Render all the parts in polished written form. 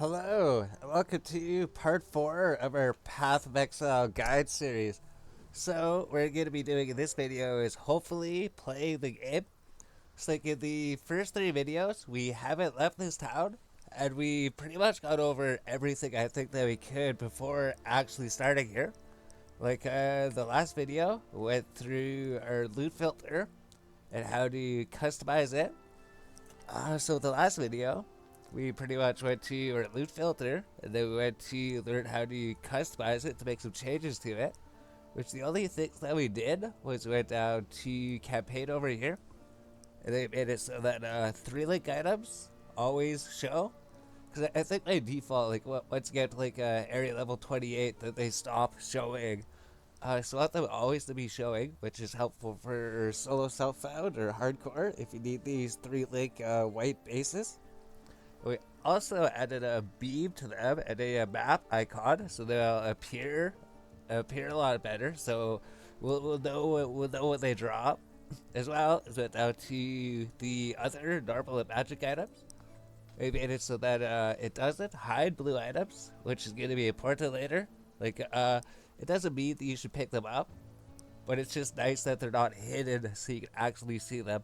Hello, and welcome to part 4 of our Path of Exile guide series. So, what we're going to be doing in this video is hopefully playing the game. So, like in the first 3 videos, we haven't left this town, and we pretty much got over everything I think that we could before actually starting here. Like the last video, went through our loot filter and how to customize it. So the last video, we pretty much went to our loot filter, and then we went to learn how to customize it to make some changes to it. Which the only things that we did was went down to campaign over here, and they made it so that 3 link items always show. Because I think by default, like once you get to like area level 28, that they stop showing. So I want them always to be showing, which is helpful for solo self-found or hardcore if you need these 3 link white bases. We also added a beam to them and a map icon, so they'll appear a lot better. So we'll know when they drop, as well as went down to the other normal and magic items. We made it so that it doesn't hide blue items, which is going to be important later. Like it doesn't mean that you should pick them up, but it's just nice that they're not hidden so you can actually see them,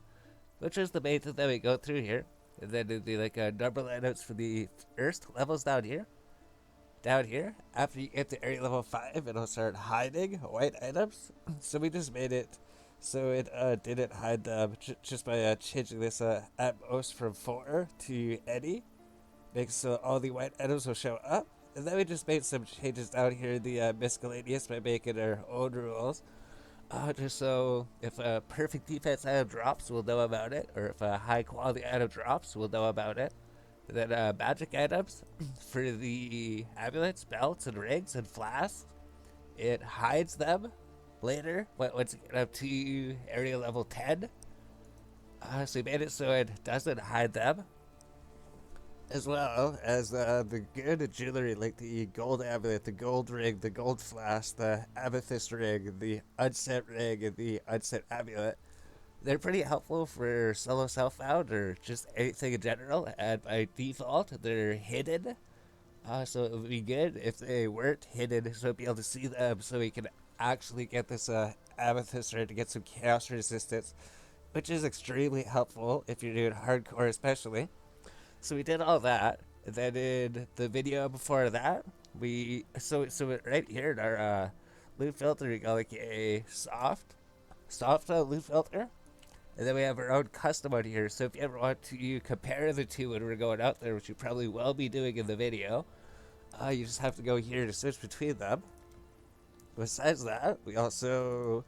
which is the main thing that we go through here. And then do the like number items for the first levels down here. Down here, after you get to area level 5, it'll start hiding white items. So we just made it so it didn't hide them just by changing this at most from 4 to any. Makes so all the white items will show up. And then we just made some changes down here in the miscellaneous by making our own rules. Just so if a perfect defense item drops, we'll know about it, or if a high quality item drops, we'll know about it. And then magic items for the amulets, belts, and rings and flasks, it hides them later once you get up to area level 10. So we made it so it doesn't hide them, as well as the good jewelry like the gold amulet, the gold ring, the gold flask, the amethyst ring, the unset ring, and the unset amulet. They're pretty helpful for solo self-found or just anything in general, and by default, they're hidden. So it would be good if they weren't hidden, so we'd be able to see them so we can actually get this amethyst ring to get some chaos resistance, which is extremely helpful if you're doing hardcore especially. So we did all that, and then in the video before that, we so right here in our loot filter, we got like a soft loot filter, and then we have our own custom one here. So if you ever want to compare the two when we're going out there, which you probably will be doing in the video, you just have to go here to switch between them. Besides that, we also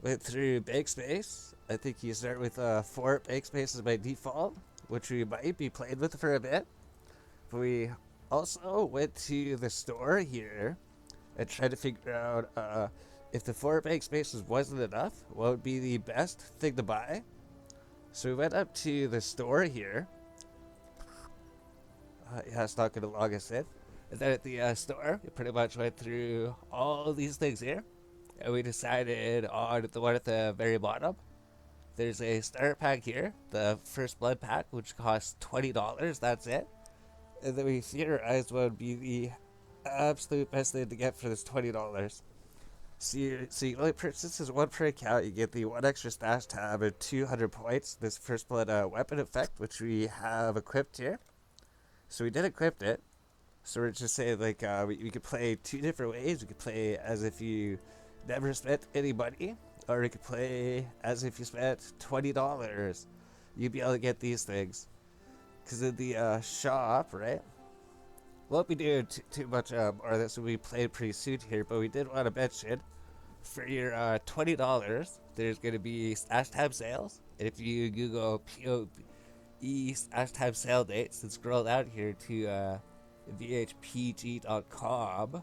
went through bake space. I think you start with 4 bake spaces by default, which we might be playing with for a bit. But we also went to the store here and tried to figure out if the 4 bake spaces wasn't enough, what would be the best thing to buy. So we went up to the store here. Yeah, it's not going to log us in. And then at the store, we pretty much went through all these things here. And we decided on the one at the very bottom. There's a starter pack here, the first blood pack, which costs $20. That's it. And then we theorized what would be the absolute best thing to get for this $20. So you only purchase this 1 per account. You get the 1 extra stash tab and 200 points. This first blood weapon effect, which we have equipped here. So we did equip it. So we're just saying like we could play 2 different ways. We could play as if you never spent any money, or we could play as if you spent $20. You'd be able to get these things. Because in the shop, right? Won't be doing too much more of this when we played pretty soon here, but we did want to mention for your $20, there's going to be stash tab sales. And if you Google PoE stash tab sale dates and scroll down here to vhpg.com,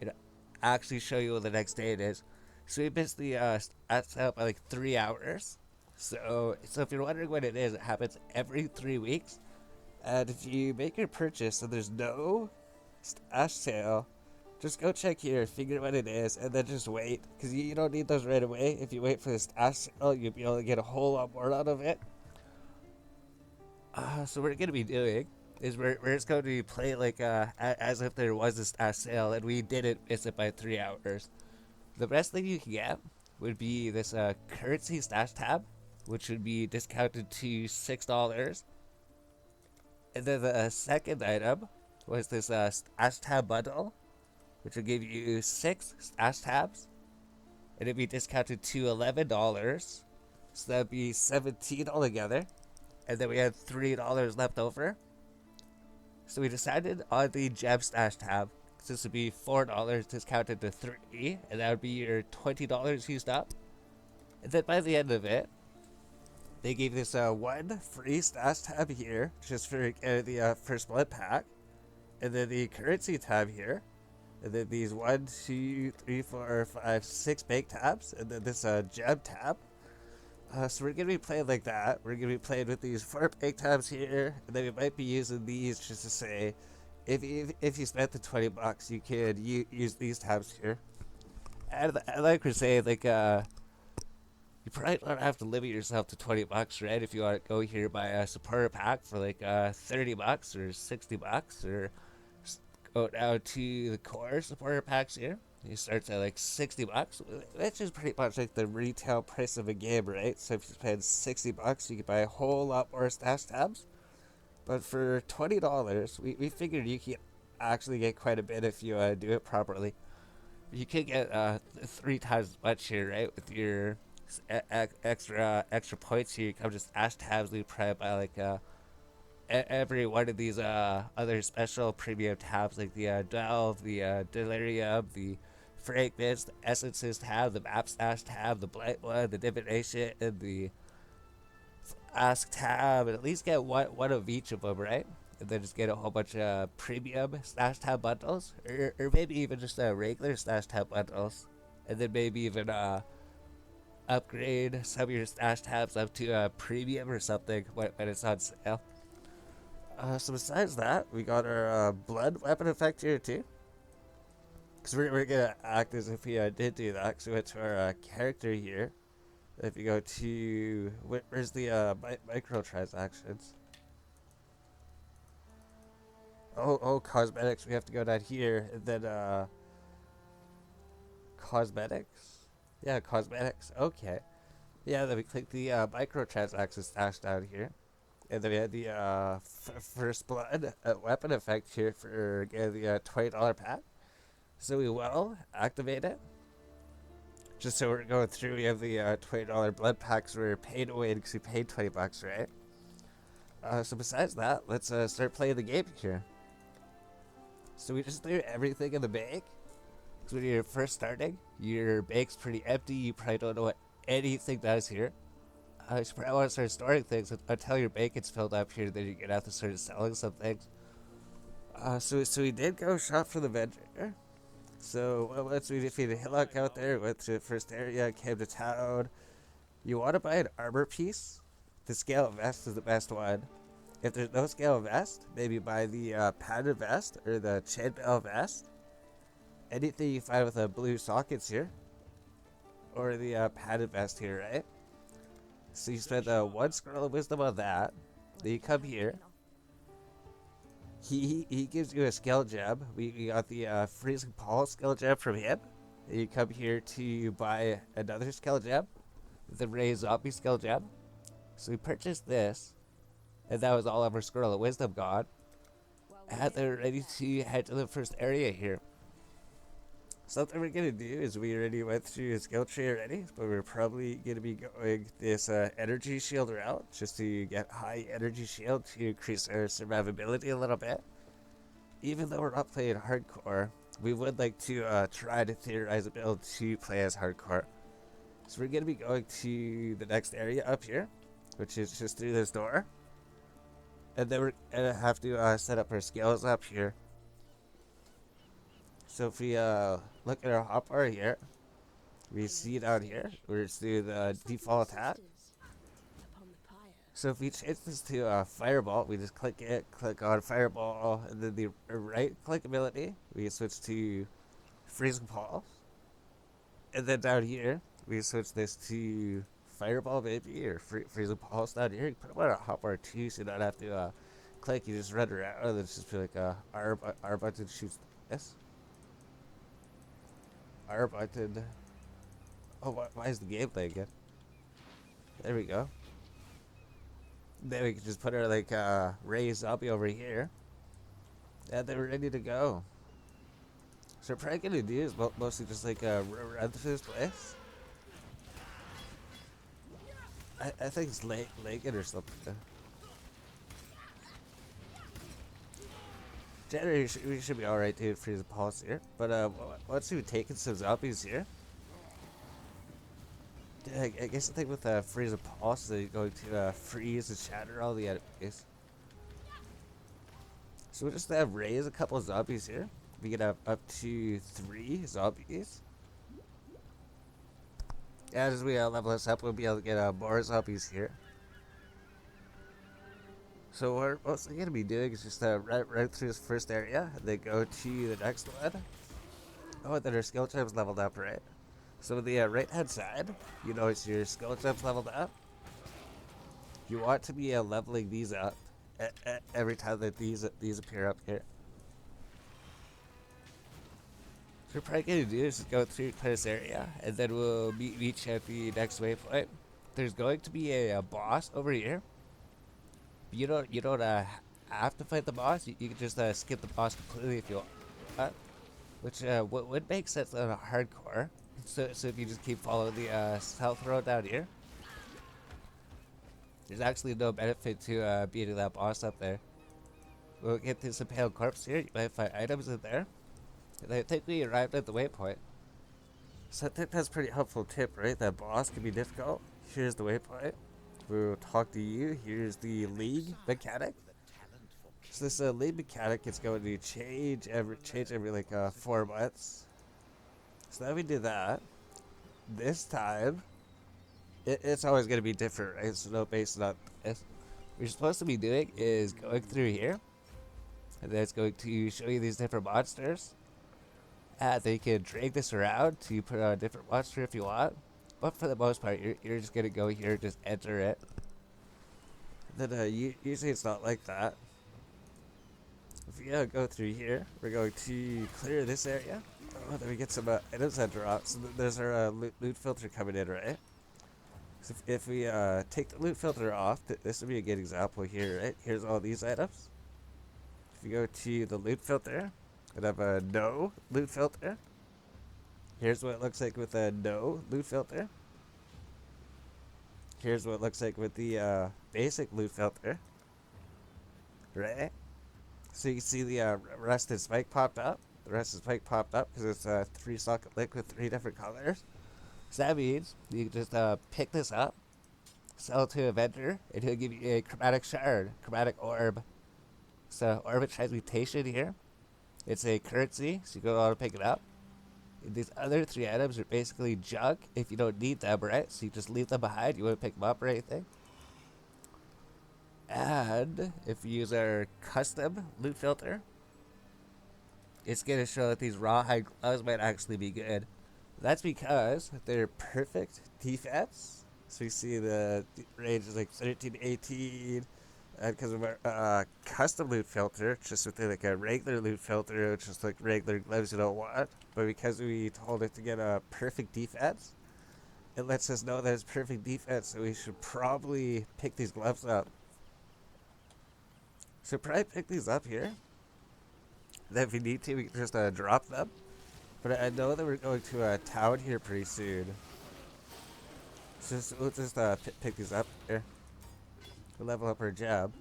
it'll actually show you what the next date is. So we missed the sale by like 3 hours. So if you're wondering when it is, it happens every 3 weeks. And if you make your purchase and there's no stash sale, just go check here, figure out what it is, and then just wait. Because you don't need those right away. If you wait for the stash sale, you'll be able to get a whole lot more out of it. So what we're going to be doing is we're just going to play like as if there was a stash sale and we didn't miss it by 3 hours. The best thing you can get would be this currency stash tab, which would be discounted to $6. And then the second item was this stash tab bundle, which would give you 6 stash tabs, and it'd be discounted to $11. So that'd be 17 altogether. And then we had $3 left over. So we decided on the gem stash tab. So this would be $4 discounted to 3, and that would be your $20 used up. And then by the end of it, they gave this one free stash tab here, just for the first blood pack, and then the currency tab here, and then these 1, 2, 3, 4, 5, 6 bank tabs, and then this gem tab. So we're gonna be playing like that. We're gonna be playing with these 4 bank tabs here, and then we might be using these just to say, if you spent the $20, you could use these tabs here. And like we're saying, like you probably don't have to limit yourself to $20, right? If you want to go here buy a supporter pack for like $30 or $60, or go down to the core supporter packs here. It starts at like $60, which is pretty much like the retail price of a game, right? So if you spend $60, you can buy a whole lot more stash tabs. But for $20, we figured you can actually get quite a bit if you do it properly. You could get 3 times as much here, right? With your extra points here, you come to stash tabs. We probably buy like every one of these other special premium tabs, like the Delve, the Delirium, the Fragments, the Essences tab, the Map Stash tab, the Blight one, the Divination, and the Ask tab, and at least get one of each of them, right? And then just get a whole bunch of premium stash tab bundles, or maybe even just regular stash tab bundles, and then maybe even upgrade some of your stash tabs up to premium or something when it's on sale. So besides that, we got our blood weapon effect here too. Because we're gonna act as if we did do that. Because we went to our character here. If you go to where's the microtransactions? Oh, cosmetics. We have to go down here and then cosmetics. Yeah, cosmetics. Okay. Yeah, then we click the microtransactions stash down here. And then we had the first blood weapon effect here for the $20 pack. So we will activate it. Just so we're going through, we have the $20 blood packs we're paid away because we paid $20, right? So besides that, let's start playing the game here. So we just threw everything in the bank. So when you're first starting, your bank's pretty empty. You probably don't know what anything does here. You probably want to start storing things until your bank gets filled up here. Then you're gonna have to start selling some things. So we did go shop for the vendor. So once we defeated Hillock out there, went to the first area, came to town. You want to buy an armor piece? The scale vest is the best one. If there's no scale vest, maybe buy the padded vest or the chainmail vest. Anything you find with blue sockets here, or the padded vest here, right? So you spend 1 scroll of wisdom on that. Then you come here. He gives you a skill gem. We got the freezing Paul skill gem from him. And you come here to buy another skill gem, the Ray Zombie skill gem. So we purchased this, and that was all of our scroll of wisdom gone. And they're ready to head to the first area here. Something we're gonna do is we already went through a skill tree already, but we're probably gonna be going this energy shield route just to get high energy shield to increase our survivability a little bit. Even though we're not playing hardcore, we would like to try to theorize a build to play as hardcore. So we're gonna be going to the next area up here, which is just through this door, and then we're gonna have to set up our skills up here. So if we look at our hotbar here, we see down here where it's through the default attack. So if we change this to Fireball, we just click it, click on Fireball, and then the right click ability, we switch to Freezing Pulse. And then down here, we switch this to Fireball maybe, or Freezing Pulse down here. You put them on a hotbar too, so you don't have to click, you just run around, and it's just be like R button shoots this. R button. Oh, why is the gameplay again? There we go. Then we can just put our like Ray zombie over here, and then we're ready to go. So what we're probably gonna do is mostly just like run through this place. I think it's Legged or something. Generally, we should be alright to freeze the pulse here. But once we've taken some zombies here, I guess the thing with freeze the pulse is that you're going to freeze and shatter all the enemies. So we'll just raise a couple of zombies here. We can have up to 3 zombies. As we level this up, we'll be able to get more zombies here. So what we're mostly going to be doing is just run through this first area, and then go to the next one. Oh, and then our skill time's leveled up, right? So on the right hand side, you notice your skill time's leveled up. You want to be leveling these up every time that these appear up here. So what we're probably going to do is just go through this area, and then we'll meet you at the next waypoint. There's going to be a boss over here. You don't have to fight the boss. You can just skip the boss completely if you want, which would make sense on a hardcore. So if you just keep following the south road down here, there's actually no benefit to beating that boss up there. We'll get this impaled corpse here. You might find items in there. And I think we arrived at the waypoint. So I think that's a pretty helpful tip, right? That boss can be difficult. Here's the waypoint. We'll talk to you. Here's the league mechanic. So this league mechanic is going to change every like 4 months. So now we did that. This time, it's always going to be different, right? So no based on this. What you're supposed to be doing is going through here, and then it's going to show you these different monsters. And then you can drag this around to put on a different monster if you want. But for the most part, you're just going to go here, just enter it. Then usually it's not like that. If we go through here, we're going to clear this area. Oh, then we get some items that drop. So there's our loot filter coming in, right? So if we take the loot filter off, this would be a good example here, right? Here's all these items. If you go to the loot filter, and have a no loot filter. Here's what it looks like with a no loot filter. Here's what it looks like with the basic loot filter. Right? So you can see the rusted spike popped up. The rusted spike popped up because it's a 3-socket lick with 3 different colors. So that means you can just pick this up, sell it to a vendor, and he'll give you a chromatic shard, chromatic orb. So orb of transmutation here. It's a currency, so you go on to pick it up. These other 3 items are basically junk if you don't need them, right? So you just leave them behind. You won't pick them up or anything. And if you use our custom loot filter, it's going to show that these rawhide gloves might actually be good. That's because they're perfect defense. So you see the range is like 13 to 18. And because of our custom loot filter, just with like a regular loot filter, it's just like regular gloves you don't want. But because we told it to get a perfect defense, it lets us know that it's perfect defense, so we should probably pick these gloves up. So probably pick these up here. Then if we need to, we can just drop them. But I know that we're going to a town here pretty soon. So we'll just pick these up here. We'll level up our jab.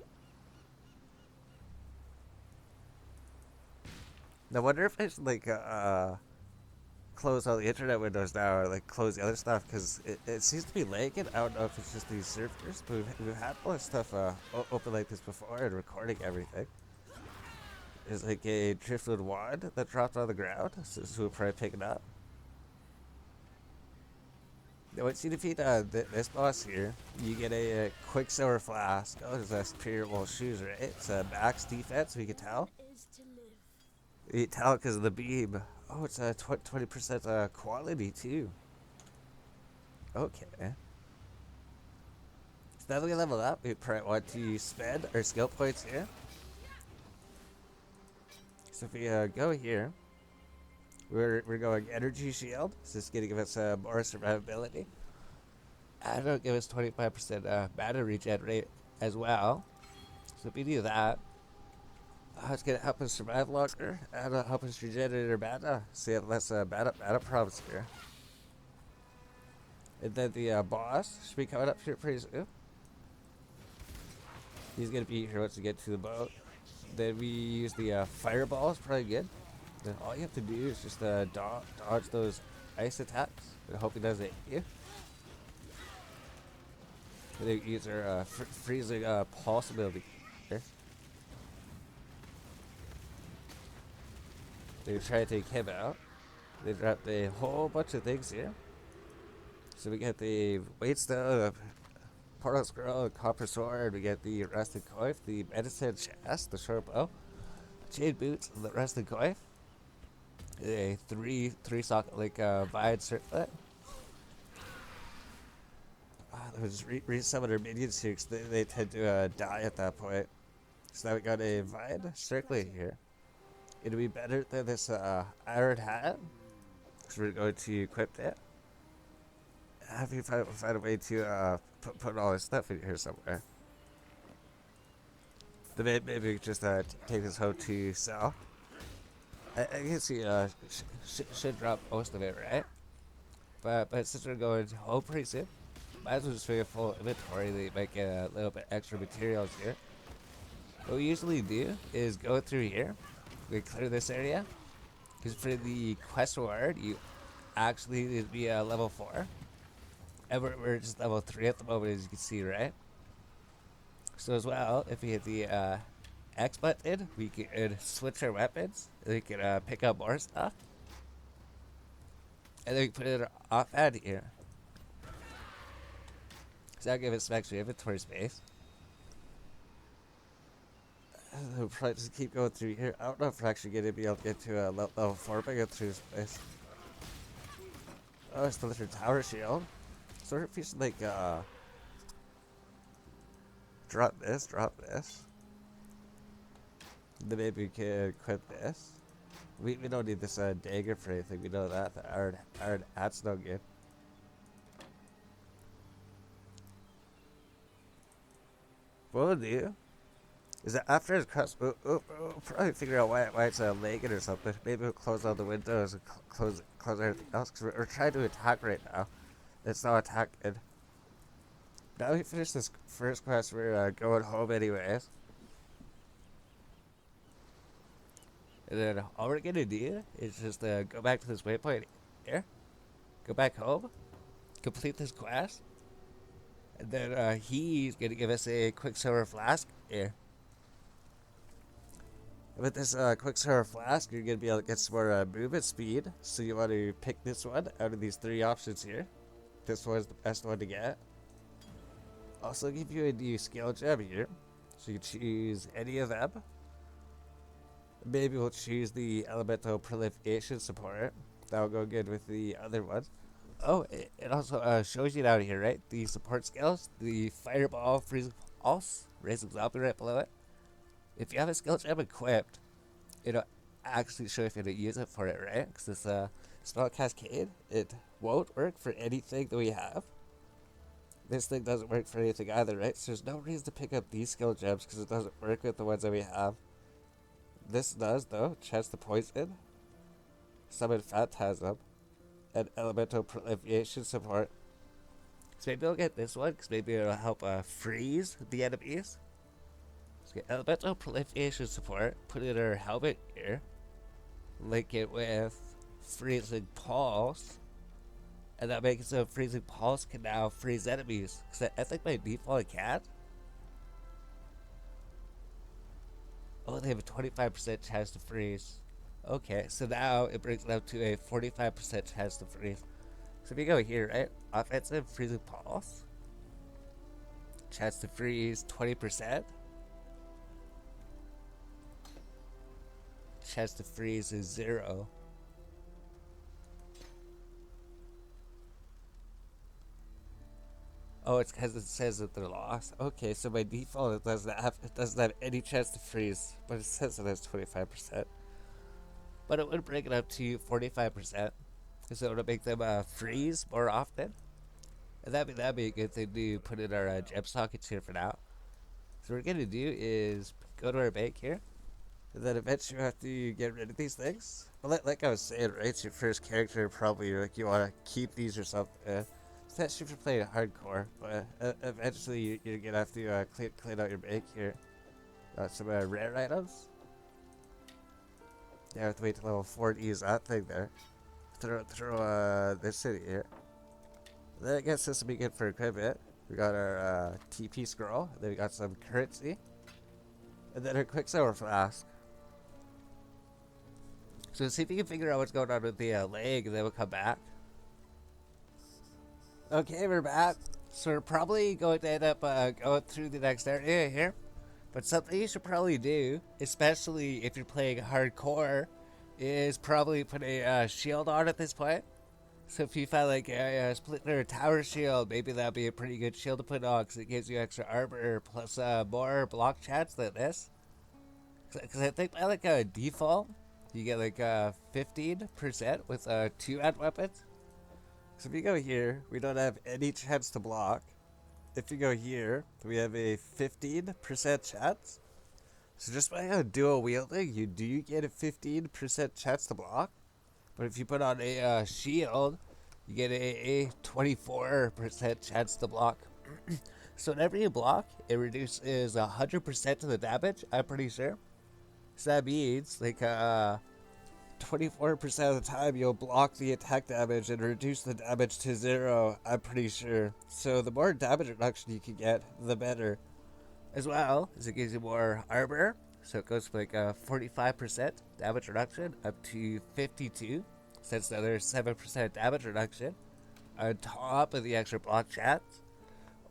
Now, I wonder if I should like close all the internet windows now, or like close the other stuff, because it seems to be lagging. I don't know if it's just these servers, but we've had a lot of stuff open like this before and recording everything. There's like a driftwood wand that dropped on the ground, so we'll probably pick it up. Now, once you defeat this boss here, you get a Quicksilver Flask. Oh, there's a superior wall shoes, right? It's a max defense, we can tell. You can tell because of the beam. Oh, it's a 20% quality too. Okay. So now that we level up, we probably want to spend our skill points here. So if we go here, we're going energy shield. So it's gonna give us more survivability. And it'll give us 25% mana regen rate as well. So if we do that, it's gonna help us survive longer and it'll help us regenerate our mana. So you have less mana problems here. And then the boss should be coming up here pretty soon. He's gonna be here once we get to the boat. Then we use the fireball, it's probably good. Then all you have to do is just dodge those ice attacks and hope he doesn't hit you. And then use our freezing pulse ability here. They try to take him out. They dropped a whole bunch of things here. So we get the weight stone, the portal scroll, the copper sword, we get the rusted coif, the medicine chest, the short bow, chain boots, the rusted coif, a three socket like vine circlet. Those resummon our minions here because they tend to die at that point. So now we got a vine circlet here. It'll be better than this iron hat. So we're going to equip it. Have you find a way to put all this stuff in here somewhere? Then maybe we just take this home to sell. I guess you should drop most of it, right? But since we're going home pretty soon, might as well just make a full inventory. They might get a little bit extra materials here. What we usually do is go through here. We clear this area. Because for the quest reward, you actually need to be level 4. And we're just level 3 at the moment, as you can see, right? So as well, if we hit the X button, we can switch our weapons. We can pick up more stuff. And then we can put it off out of here. So that'll give us some extra inventory space. We'll probably just keep going through here. I don't know if we're actually going to be able to get to level 4 by going through this place. Oh, it's the little tower shield. So if you should like drop this. Then maybe we can equip this. We don't need this dagger for anything. We know that. The iron hat's no good. What we'll do is that after it's crossed, we'll probably figure out why it's lagging or something. Maybe we'll close all the windows and close everything else because we're trying to attack right now. It's not attacking. Now we finish this first quest, we're going home anyways. And then all we're gonna do is just go back to this waypoint here. Go back home. Complete this quest. And then he's gonna give us a quicksilver flask here. With this quicksilver flask, you're gonna be able to get some more movement speed. So you want to pick this one out of these 3 options here. This one's the best one to get. Also give you a new skill gem here. So you can choose any of them. Maybe we'll choose the elemental proliferation support. That'll go good with the other ones. Oh, it also shows you down here, right? The support skills. The fireball, freezing pulse, raising zombie right below it. If you have a skill gem equipped, it'll actually show if you to use it for it, right? Because this spell cascade, it won't work for anything that we have. This thing doesn't work for anything either, right? So there's no reason to pick up these skill gems because it doesn't work with the ones that we have. This does, though. Chance to poison, summon phantasm, and elemental proliferation support. So maybe I'll get this one because maybe it'll help freeze the enemies. So get elemental proliferation support, put it in our helmet here, link it with freezing pulse, and that makes it so freezing pulse can now freeze enemies. Because I think by default it can't. Oh, they have a 25% chance to freeze. Okay, so now it brings it up to a 45% chance to freeze. So if you go here, right? Offensive, freezing pulse. Chance to freeze 20%. Chance to freeze is 0. Oh, it's because it says that they're lost. Okay, so by default it doesn't have any chance to freeze, but it says it has 25%. but it would bring it up to 45%. So it'll make them freeze more often. And that'd be a good thing to put in our gem sockets here for now. So what we're gonna do is go to our bank here, and then eventually you have to get rid of these things. But like I was saying, right, it's your first character, probably like you want to keep these or something. Especially if you're playing hardcore, but eventually you're gonna have to clean out your bank here. Got some rare items. You have to wait till level 4 to use that thing there. Throw this city here. Then I guess this will be good for equipment. We got our TP scroll. Then we got some currency. And then our quicksilver flask. So see if you can figure out what's going on with the leg, and then we'll come back. Okay, we're back. So we're probably going to end up going through the next area here. But something you should probably do, especially if you're playing hardcore, is probably put a shield on at this point. So if you find like a split or a tower shield, maybe that'd be a pretty good shield to put on because it gives you extra armor plus more block chance than this. Because I think by like a default, you get like 15% with 2 ad weapons. So if you go here, we don't have any chance to block. If you go here, we have a 15% chance. So just by dual wielding, you do get a 15% chance to block. But if you put on a shield, you get a 24% chance to block. So whenever you block, it reduces 100% of the damage, I'm pretty sure. So that means like 24% of the time you'll block the attack damage and reduce the damage to 0, I'm pretty sure. So the more damage reduction you can get, the better. As well as it gives you more armor, so it goes from like 45% damage reduction up to 52, so that's another 7% damage reduction on top of the extra block chance.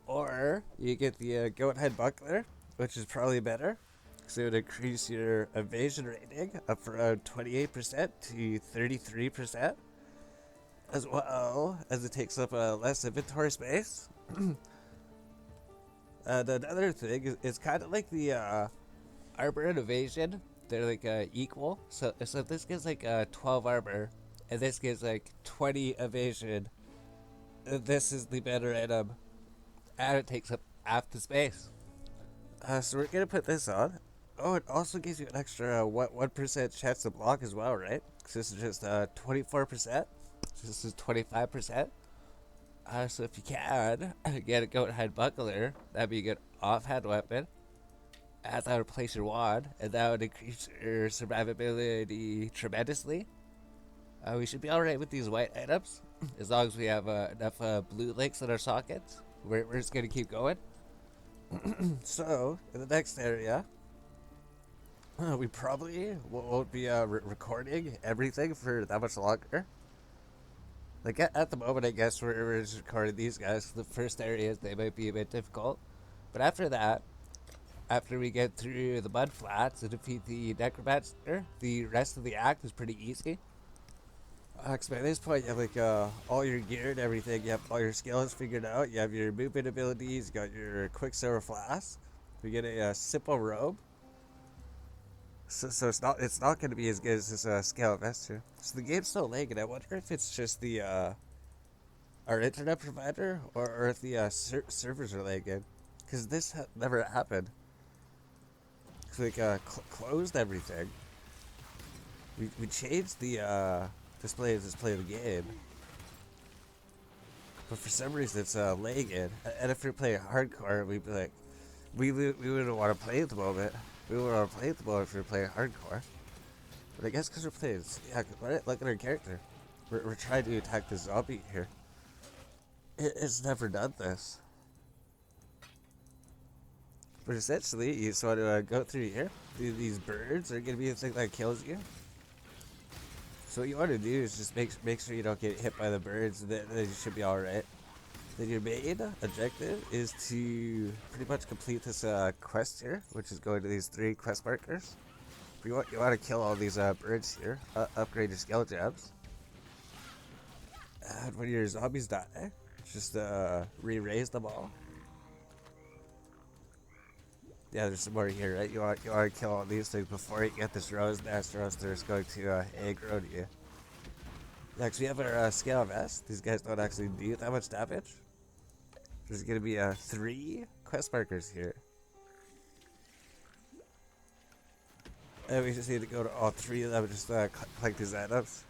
Or you get the goat head buckler, which is probably better. So it would increase your evasion rating up from around 28% to 33%, as well as it takes up less inventory space. And another thing is it's kind of like the armor and evasion. They're like equal. So this gives like 12 armor, and this gives like 20 evasion. This is the better item, and it takes up half the space. So we're gonna put this on. Oh, it also gives you an extra 1% chance to block as well, right? Because this is just 24%. So this is 25%. So if you can get a goat head buckler, that'd be a good offhand weapon. That would replace your wand, and that would increase your survivability tremendously. We should be alright with these white items, as long as we have enough blue links in our sockets. We're just gonna keep going. So, in the next area, we probably won't be recording everything for that much longer. Like at the moment, I guess we're just recording these guys. The first areas, they might be a bit difficult. But after that, after we get through the mud flats and defeat the necromancer, the rest of the act is pretty easy. Cause by this point, you have like all your gear and everything. You have all your skills figured out. You have your movement abilities. You got your quicksilver flask. We get a simple robe. So it's not going to be as good as this scale investor. So the game's still lagging. I wonder if it's just the our internet provider or if the servers are lagging, because this never happened. So like closed everything. We changed the display of the game, but for some reason it's lagging. And if you're playing hardcore, we'd be like, we wouldn't want to play at the moment. We wouldn't want to play at the moment if we were playing hardcore. But I guess because we're playing, yeah, look at our character. We're trying to attack the zombie here. It's never done this. But essentially, you just want to go through here. These birds are going to be the thing that kills you. So what you want to do is just make sure you don't get hit by the birds, and then you should be alright. Then your main objective is to pretty much complete this quest here, which is going to these 3 quest markers. You want to kill all these birds here, upgrade your skill gems. And when your zombies die, just re-raise them all. Yeah, there's some more here, right? You want to kill all these things before you get this rose nest, or else they're just going to aggro to you. Next, we have our scale vest. These guys don't actually do that much damage. There's going to be 3 quest markers here. And we just need to go to all 3 of them and just collect these items.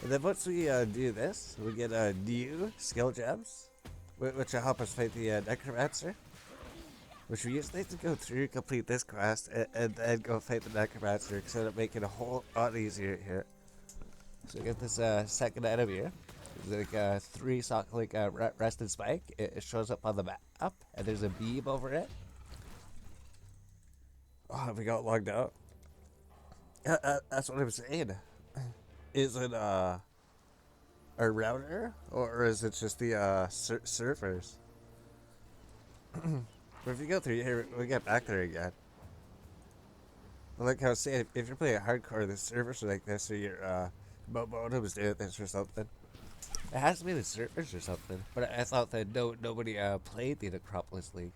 And then once we do this, we get new skill gems, which will help us fight the necromancer. Which we usually have to go through, complete this quest, and then go fight the necromancer, because it'll make it a whole lot easier here. So we get this second item here. It's like 3 sock, like rested spike. It shows up on the map, and there's a beam over it. Oh, we got logged out. Yeah, that's what I'm saying. Is it a router, or is it just the servers? But if you go through here, we get back there again. But like I was saying, if you're playing hardcore, the servers are like this, or your modem's doing this or something. It has to be the servers or something. But I thought that nobody played the Necropolis League.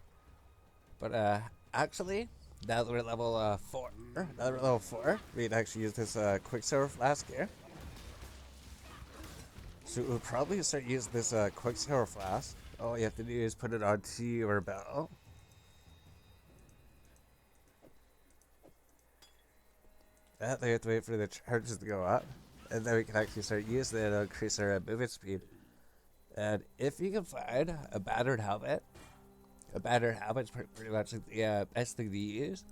But actually, now that we're at level 4, we'd actually use this Quicksilver Flask here. So we'll probably start using this Quicksilver Flask. All you have to do is put it onto your belt. Then we have to wait for the charges to go up. And then we can actually start using it to increase our movement speed. And if you can find a battered helmet's pretty much the best thing to use.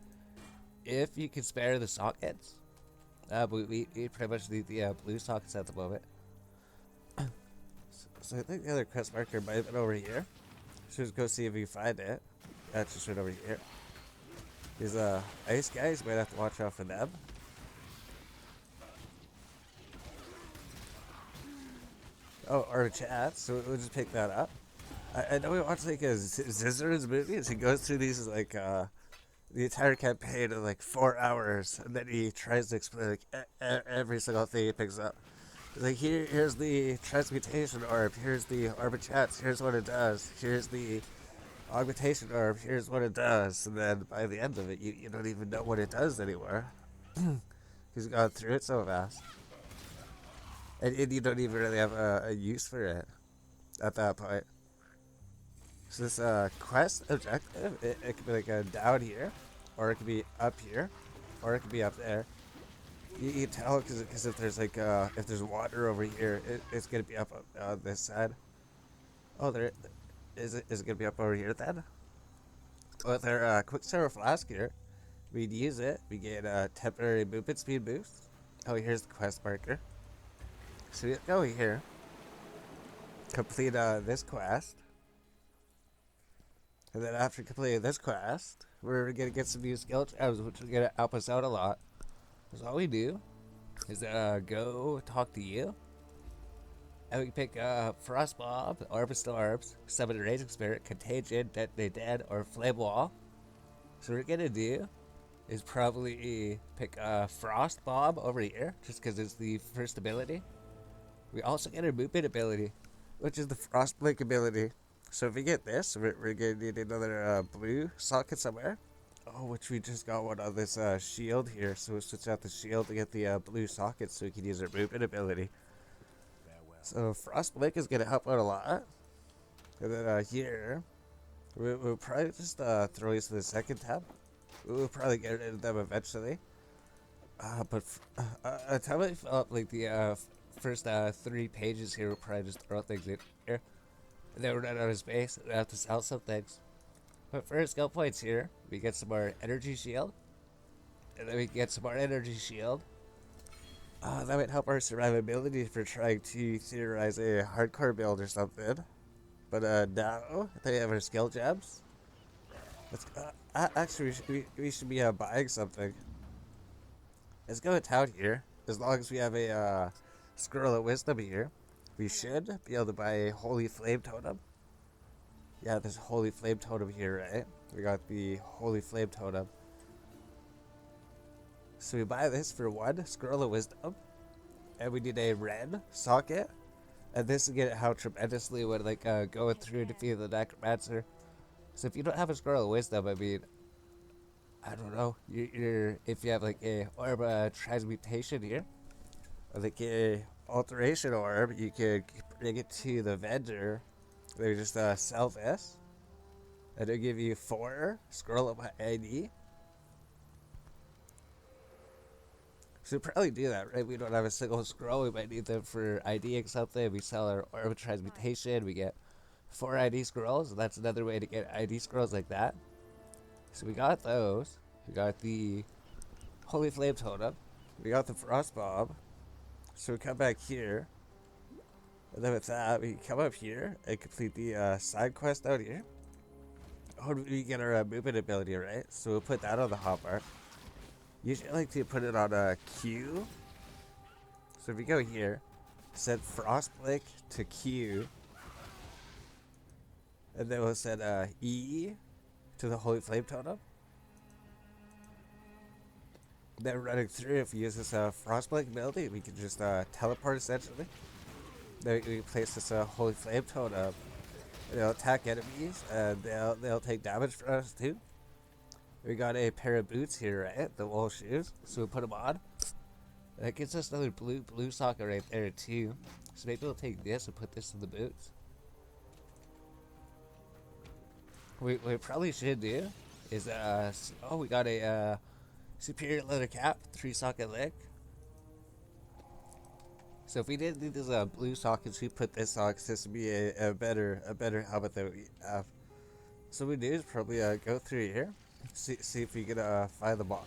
If you can spare the sockets. We pretty much need the blue sockets at the moment. So I think the other quest marker might have been over here. So just go see if we can find it. That's just right over here. These ice guys, might have to watch out for them. Oh, or chat, so we'll just pick that up. I know we watched like a Scissors movie, and he goes through these like the entire campaign in like 4 hours, and then he tries to explain like every single thing he picks up. He's like, here's the transmutation orb, here's the orb of chats, here's what it does, here's the augmentation orb, here's what it does, and then by the end of it, you don't even know what it does anymore. He's gone through it so fast. And you don't even really have a use for it at that point. So this quest objective, it could be like down here, or it could be up here, or it could be up there. You can tell because if there's like if there's water over here, it's gonna be up on this side. Oh, there is it gonna be up over here then? With our Quicksilver Flask here, we'd use it. We get a temporary movement speed boost. Oh, here's the quest marker. So we go here, complete this quest, and then after completing this quest, we're gonna get some new skill gems, which is gonna help us out a lot. Because all we do is go talk to you, and we can pick Frost Bomb, Orb of Storms, Summon a Raging Spirit, Contagion, Detonate Dead, or Flame Wall. So what we're gonna do is probably pick Frost Bomb over here, just because it's the first ability. We also get a movement ability, which is the Frost Blink ability. So if we get this, we're gonna need another blue socket somewhere. Oh, which we just got one on this shield here, so we'll switch out the shield to get the blue socket so we can use our movement ability. So Frost Blink is gonna help out a lot. And then here, we'll probably just throw these to the second tab. We'll probably get rid of them eventually. But until I fill up like the first 3 pages here, we'll probably just throw things in here. And then we're running out of space, and we have to sell some things. But for our skill points here, we get some more energy shield. And then we get some more energy shield. That might help our survivability for trying to theorize a hardcore build or something. But now that we have our skill gems, let's actually we should be buying something. Let's go to town here. As long as we have a Scroll of Wisdom here, we should be able to buy a Holy Flame Totem. Yeah, there's a Holy Flame Totem here, right? We got the Holy Flame Totem. So we buy this for 1 Scroll of Wisdom, and we need a red socket. And this is gonna help tremendously when like going through defeating the Necromancer. So if you don't have a scroll of wisdom, I mean, I don't know. You're if you have like a orb transmutation here, or like a alteration orb, you could bring it to the vendor. They just sell this, and they'll give you 4 scroll of ID. So we'll probably do that, right? We don't have a single scroll. We might need them for IDing something. We sell our orb transmutation. We get 4 ID scrolls. And that's another way to get ID scrolls like that. So we got those. We got the Holy Flame Totem. We got the Frost Bomb. So we come back here. And then with that, we come up here and complete the side quest out here. Oh, we get our movement ability, right? So we'll put that on the hotbar. Usually I like to put it on a Q. So if we go here, set Frostblink to Q. And then we'll set E to the Holy Flame Totem. Then running through, if we use this Frostblink ability, we can just teleport essentially. Then we place this Holy Flame Totem. And they'll attack enemies, and they'll take damage from us too. We got a pair of boots here, right? The wool shoes. So we put them on. That gives us another blue socket right there too. So maybe we'll take this and put this in the boots. We probably should do is we got a superior leather cap, 3 socket leg. So if we didn't do this blue sockets, we put this on because this would be a better helmet that we have. So what we do is probably go through here, see if we can find the boss.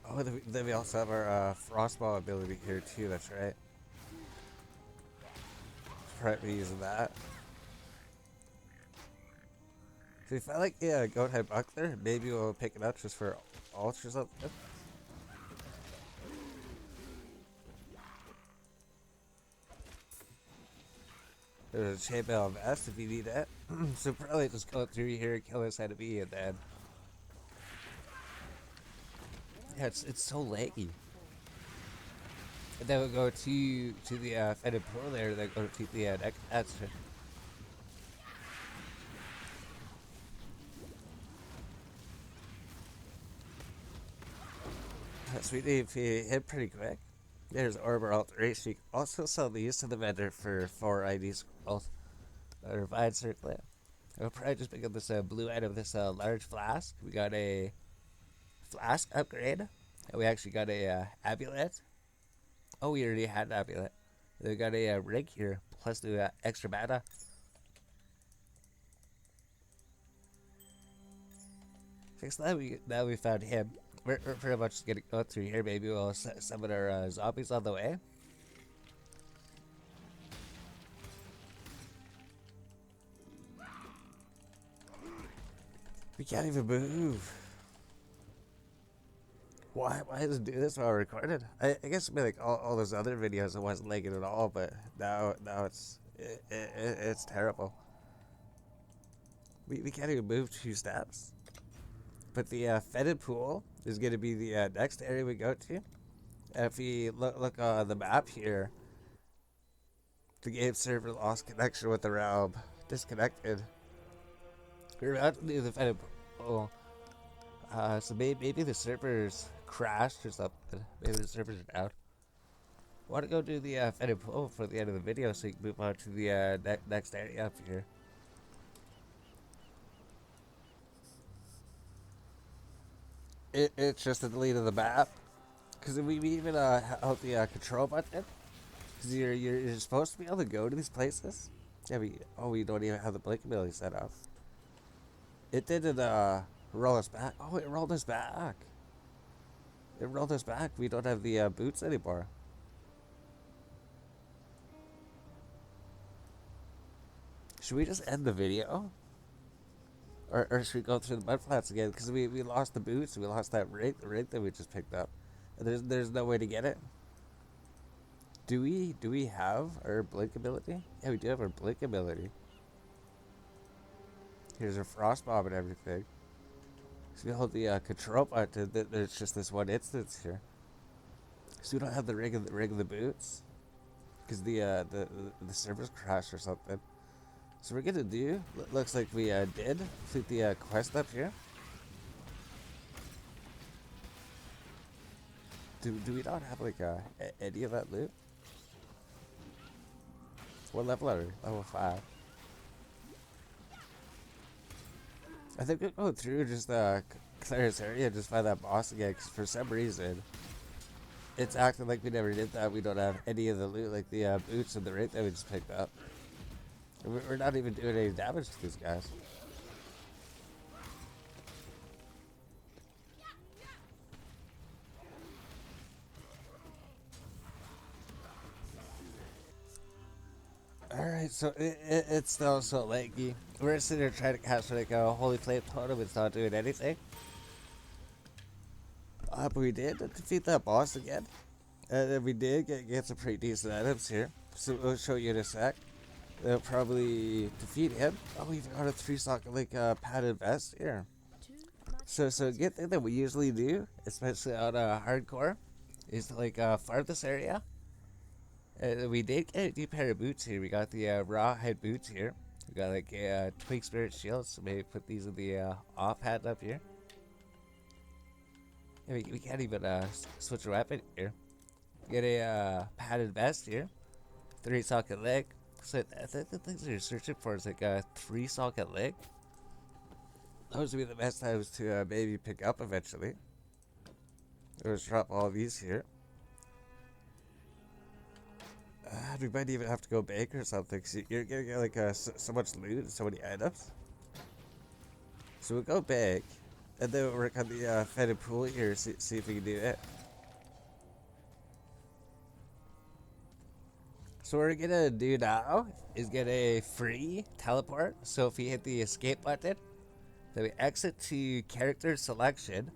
Oh, then we also have our frostball ability here too. That's right. Probably using that. So if I like goat head buckler, maybe we'll pick it up just for ults or something. There's a chainmail vest if you need it. So probably just go through here, kill this enemy, and then yeah, it's so laggy. And then we'll go to the fetid pool there, then go to the next answer. So we need to hit pretty quick. There's Armour alteration. You can also sell these to the vendor for 4 ID scrolls. Or Vine Circlet. I'll probably just pick up this blue item, this large flask. We got a flask upgrade. And we actually got a amulet. Oh, we already had an amulet. We got a rig here, plus the extra mana. Now we found him. We're pretty much just gonna go through here. Maybe we'll summon our zombies on the way. We can't even move. Why does it do this while recorded? I guess it'd be like all those other videos it wasn't lagging at all, but now it's terrible. We can't even move 2 steps. But the fetid pool is going to be the next area we go to. And if we look on the map here, the game server lost connection with the realm. Disconnected. We're about to do the fetid pool. So maybe the servers crashed or something. Maybe the servers are down. I want to go do the fetid pool for the end of the video so we can move on to the next area up here. It's just a delete of the map. Because we even held the control button. Because you're supposed to be able to go to these places. Yeah, we don't even have the blink ability set up. It didn't roll us back. Oh, it rolled us back. It rolled us back. We don't have the boots anymore. Should we just end the video? Or should we go through the mud flats again? Because we lost the boots. We lost that rig that we just picked up. And there's no way to get it. Do we have our blink ability? Yeah, we do have our blink ability. Here's our frost bomb and everything. So we hold the control button. There's just this one instance here. So we don't have the rig of the boots. Because the servers crashed or something. So we're gonna do, looks like we did complete the quest up here. Do we not have like any of that loot? What level are we? Level 5. I think we'll go through just clear this area, just find that boss again, because for some reason it's acting like we never did that. We don't have any of the loot, like the boots and the rate that we just picked up. We're not even doing any damage to these guys. Alright, so it's still so laggy. We're sitting here trying to catch like a holy flame totem. It's not doing anything. But we did defeat that boss again. And we did get some pretty decent items here. So we'll show you in a sec. They'll probably defeat him. Oh, we even got a 3-socket like padded vest here. So a good thing that we usually do, especially on hardcore, is to like farm this area. We did get a new pair of boots here. We got the raw head boots here. We got like a twig spirit shield, so maybe put these in the off hat up here. Yeah, we can't even switch a weapon here. Get a padded vest here, 3-socket leg. So I think the things that you're searching for is like a 3-socket leg. Those would be the best times to maybe pick up eventually. Let's drop all these here. We might even have to go bake or something. So you're gonna get like so much loot and so many items. So we'll go bake, and then we'll work on the fed pool here. See if we can do it. So what we're gonna do now is get a free teleport. So if you hit the escape button, then we exit to character selection,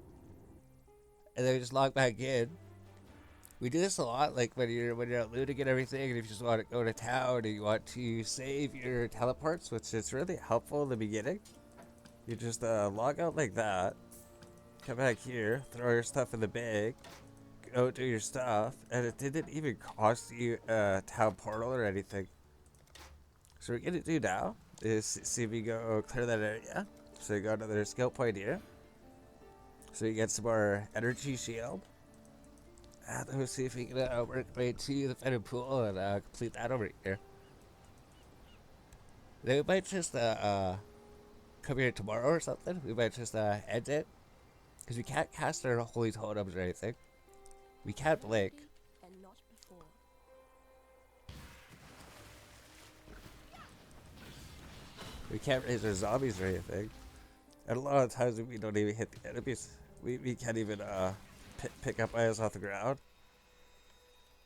and then we just log back in. We do this a lot, like when you're out looting and everything, and if you just want to go to town and you want to save your teleports, which is really helpful in the beginning. You just log out like that, come back here, throw your stuff in the bag, go do your stuff, and it didn't even cost you a town portal or anything. So what we're gonna do now is see if we go clear that area. So you got another skill point here. So you get some more energy shield. And then we'll see if we can work our way to the fed pool and complete that over here. Then we might just come here tomorrow or something. We might just end it. Because we can't cast our holy totems or anything. We can't blink. We can't raise our zombies or anything. And a lot of times we don't even hit the enemies. We can't even pick up items off the ground.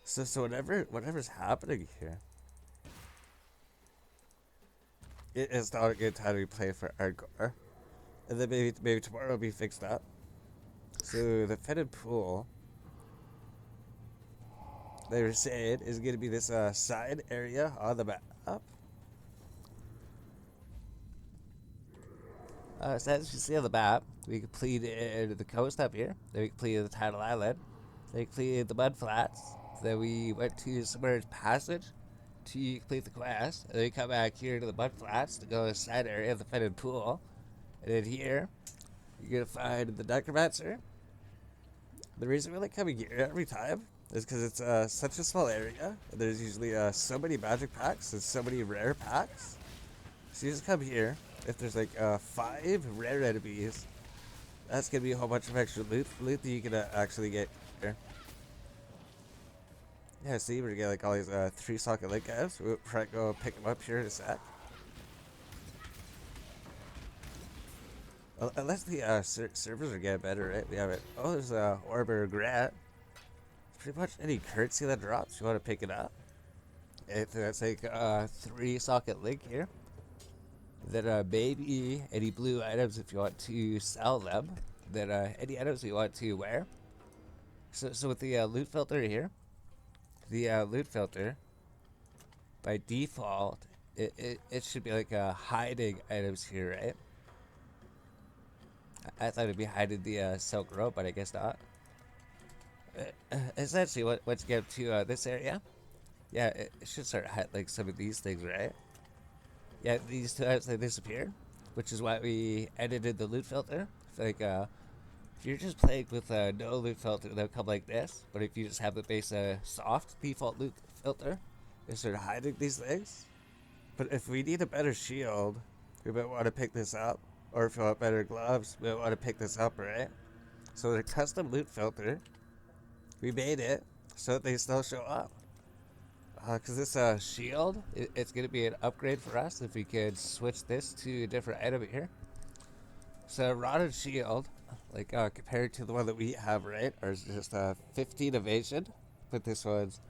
So whatever's happening here, it's not a good time to play for hardcore. And then maybe tomorrow will be fixed up. So the fetid pool, they were saying, is going to be this side area on the map. So as you see on the map, we completed the coast up here. Then we completed the tidal island. Then we completed the mud flats. Then we went to submerged passage to complete the quest. And then we come back here to the mud flats to go to the side area of the fetid pool. And then here, you're gonna find the necromancer. The reason we like coming here every time is because it's such a small area. And there's usually so many magic packs and so many rare packs. So you just come here. If there's like 5 rare enemies, that's gonna be a whole bunch of extra loot that you can actually get here. Yeah, see, we're gonna get like all these 3-socket link guys. We'll try to go pick them up here in a sec. Well, unless the servers are getting better, right? We have it. Oh, there's a Armour Grat. Pretty much any currency that drops, you want to pick it up. If that's like 3-socket link here. Then maybe any blue items if you want to sell them. Then any items you want to wear. So with the loot filter here, the loot filter, by default, it should be like hiding items here, right? I thought it'd be hiding the silk rope, but I guess not. Essentially, once you get to this area, yeah, it should start hiding like some of these things, right? Yeah, these two items, they disappear, which is why we edited the loot filter. Like, if you're just playing with no loot filter, they'll come like this. But if you just have the base soft default loot filter, they start hiding these things. But if we need a better shield, we might want to pick this up. Or if you want better gloves, we might want to pick this up, right? So the custom loot filter, we made it so that they still show up. Because this shield, it's going to be an upgrade for us if we could switch this to a different item here. So rotted shield, like compared to the one that we have, right, are just 15 evasion, but this one's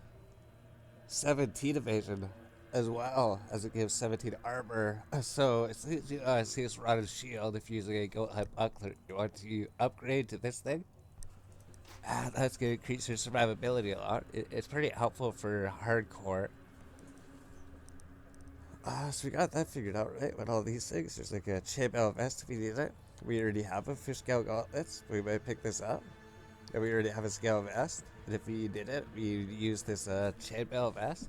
17 evasion, as well as it gives 17 armor. So as soon as you see this rotted shield, if you're using a goat hype buckler, you want to upgrade to this thing. That's going to increase your survivability a lot. It's pretty helpful for hardcore. So we got that figured out, right? With all these things, there's like a chainmail vest if we need it. We already have a fish scale gauntlets. We might pick this up. And we already have a scale vest. And if we did it, we use this chainmail vest.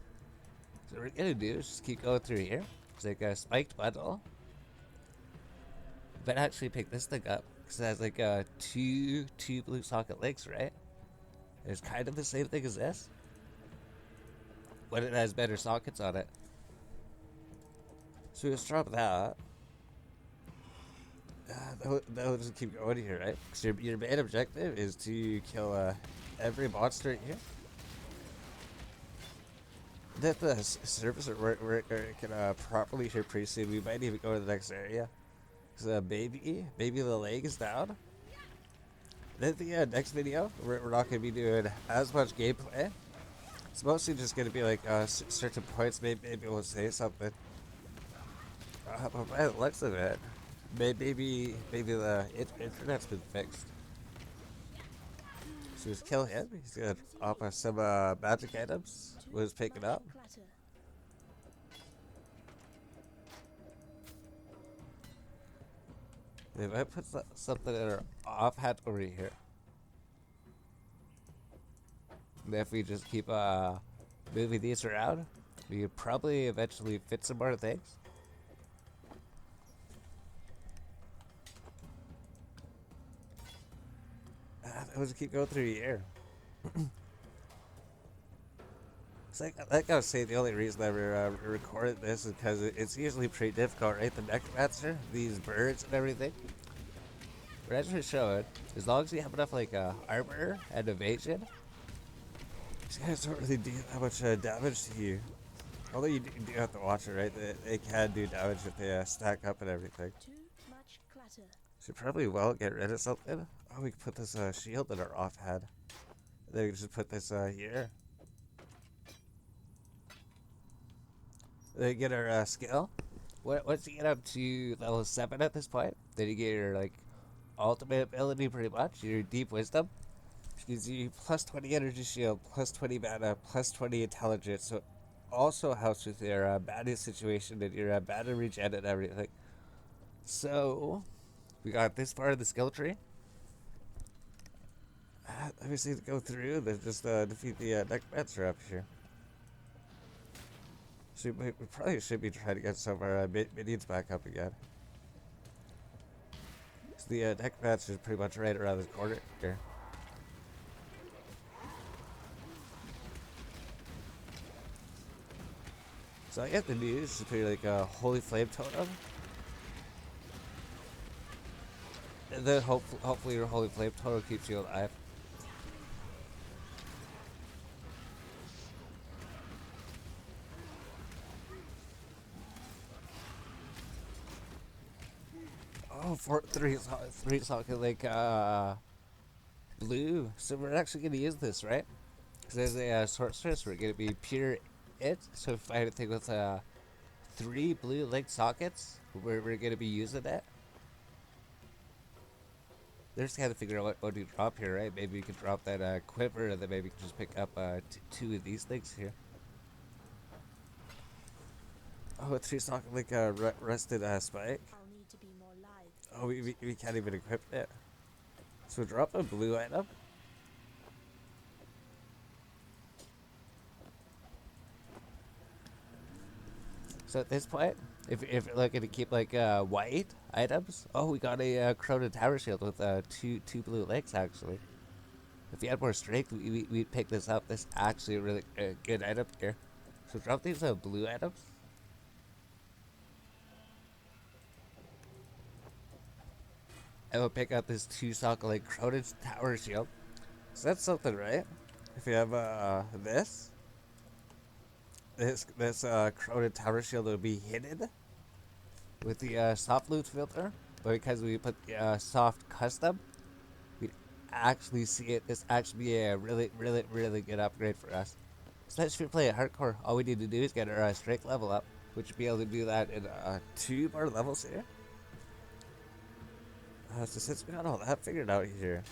So what we're gonna do is just keep going through here. It's like a spiked bundle. But actually pick this thing up because it has like two blue socket links, right? It's kind of the same thing as this, but it has better sockets on it. So we just drop that. That'll just keep going here, right? Because your main objective is to kill every monster in here. That the surface where it can properly here pretty soon. We might even go to the next area. Because maybe the leg is down. Then the next video, we're not going to be doing as much gameplay. It's mostly just going to be like certain points. Maybe we'll say something. But by the looks of it, maybe the internet's been fixed. So just kill him. He's gonna offer some magic items. We'll just pick it up. They might put something in our off hat over here. And if we just keep moving these around, we could probably eventually fit some more things. We'll just keep going through here. It's like I was saying, the only reason I recorded this is because it's usually pretty difficult, right? The necromancer, these birds and everything. But as we showed, as long as you have enough like armor and evasion, these guys don't really do that much damage to you. Although you do have to watch it, right? They can do damage if they stack up and everything. Too much clutter. Should probably well get rid of something. Oh, we can put this shield in our off head. Then we can just put this here. Then get our skill. Once you get up to level 7 at this point, then you get your like ultimate ability pretty much, your deep wisdom. Which gives you plus 20 energy shield, plus 20 mana, plus 20 intelligence. So it also helps with your mana situation and your mana regen and everything. So we got this part of the skill tree. Let me see to go through. Then just defeat the necromancer up here. So we probably should be trying to get some of our minions back up again. So the necromancer is pretty much right around the corner here. So I get the news to be like a holy flame totem. And then hopefully your holy flame totem keeps you alive. Oh, three socket like blue. So we're actually gonna use this, right? Because as a sorceress, we're gonna be pure it. So if I had a thing with 3 blue linked sockets, we're gonna be using that. They're just gotta figure out what to drop here, right? Maybe we could drop that quiver, and then maybe we can just pick up 2 of these things here. Oh, a 3 socket like rusted spike. I'll need to be more live. Oh, we can't even equip it. So drop a blue item. So at this point, If you're looking to keep like white items, oh, we got a corroded tower shield with two blue legs actually. If you had more strength, we'd pick this up. This is actually a really good item here. So drop these blue items. And we'll pick up this two socket like corroded tower shield. So that's something, right? If you have this corroded tower shield will be hidden with the soft loot filter, but because we put the soft custom, we actually see it. This actually be a really good upgrade for us. So if you play hardcore, all we need to do is get our strength level up, which will be able to do that in 2 more levels here. So since we got all that figured out here,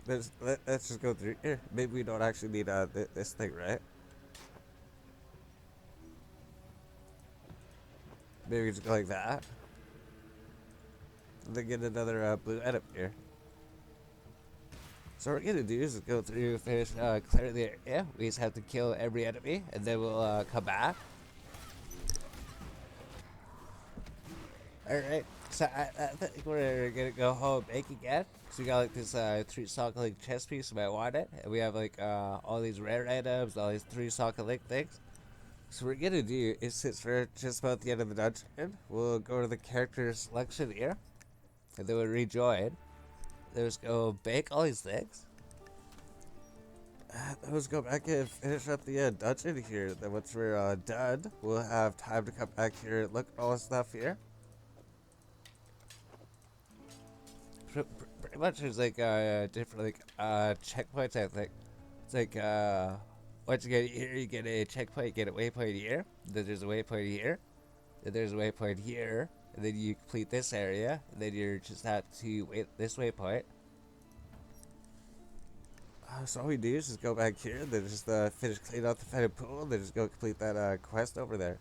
let's just go through here. Maybe we don't actually need this thing, right? Maybe we just go like that. And then get another blue item here. So what we're gonna do is go through, finish, clear the area. We just have to kill every enemy, and then we'll come back. Alright, so I think we're gonna go home and bake again. So we got like this 3 socket link chest piece, you might want it. And we have like all these rare items, all these 3 socket link things. So what we're gonna do is, since we're just about the end of the dungeon, we'll go to the character selection here. And then we'll rejoin. Then we'll go bake all these things. Let's go back and finish up the dungeon here. Then once we're done, we'll have time to come back here and look at all the stuff here. Pretty much there's like different like checkpoints, I think. It's like once you get here, you get a checkpoint, you get a waypoint here. Then there's a waypoint here. Then there's a waypoint here. And then you complete this area. And then you just have to wait this waypoint. So all we do is just go back here, then just finish cleaning out the fetid pool, then just go complete that quest over there.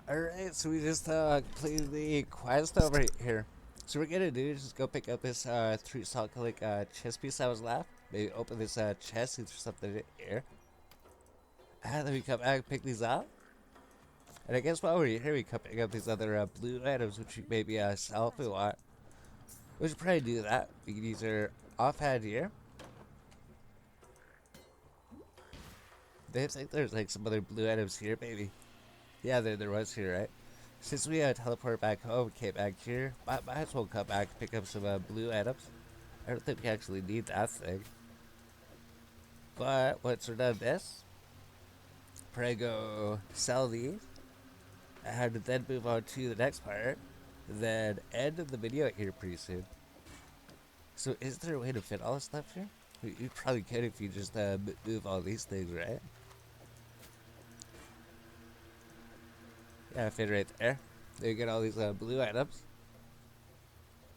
Alright, so we just completed the quest over here. So what we're gonna do is just go pick up this 3 socket like chest piece that was left. Maybe open this chest, see if there's something in here. And then we come back and pick these up. And I guess while we're here, we come pick up these other blue items, which we maybe sell if we want. We should probably do that. We can use our offhand here. They think there's like some other blue items here, maybe. Yeah, there was here, right? Since we teleport back home, came back here, might as well come back and pick up some blue items. I don't think we actually need that thing. But once we're done this, probably go sell these. And then move on to the next part. Then end the video here pretty soon. So is there a way to fit all this stuff here? You probably could if you just move all these things, right? Yeah, fit right there. There you get all these blue items.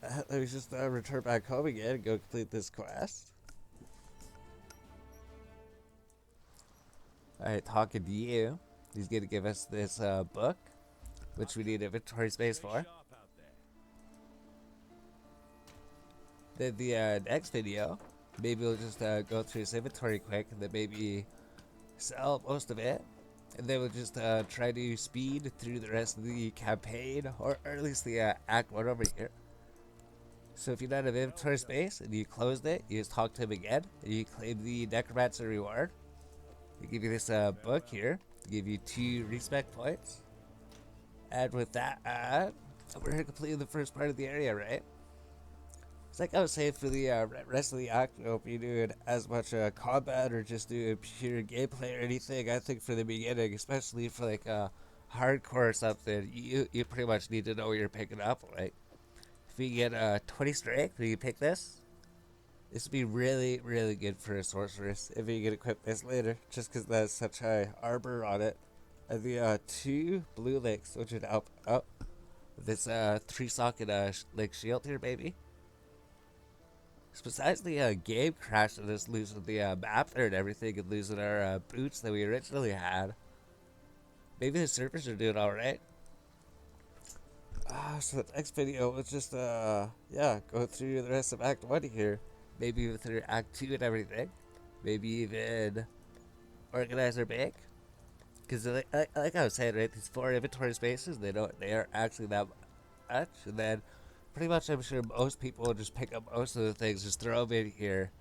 Let me just return back home again and go complete this quest. Alright, talking to you. He's gonna give us this book, which we need inventory space for. Then the next video, maybe we'll just go through his inventory quick, and then maybe sell most of it. And then we'll just try to speed through the rest of the campaign, or at least the Act 1 over here. So if you don't have inventory space and you closed it, you just talk to him again, and you claim the Necromancer reward. They give you this book here, to give you 2 respect points. And with that, we're here completing the first part of the area, right? It's like I was saying, for the rest of the act, we won't be doing as much combat or just doing pure gameplay or anything. I think for the beginning, especially for like hardcore or something, you pretty much need to know what you're picking up. Like, if you get 20 strength, when you pick this would be really good for a sorceress if you can equip this later, just because that's such high armor on it. And the 2 blue links, which would help up this 3 socket like shield here, baby. So besides the game crash and us losing the map there and everything, and losing our boots that we originally had, maybe the servers are doing alright. So the next video was just yeah, go through the rest of Act 1 here. Maybe through Act 2 and everything. Maybe even organizer big. Because like I was saying, right, these 4 inventory spaces, they aren't actually that much. And then pretty much I'm sure most people will just pick up most of the things, just throw them in here.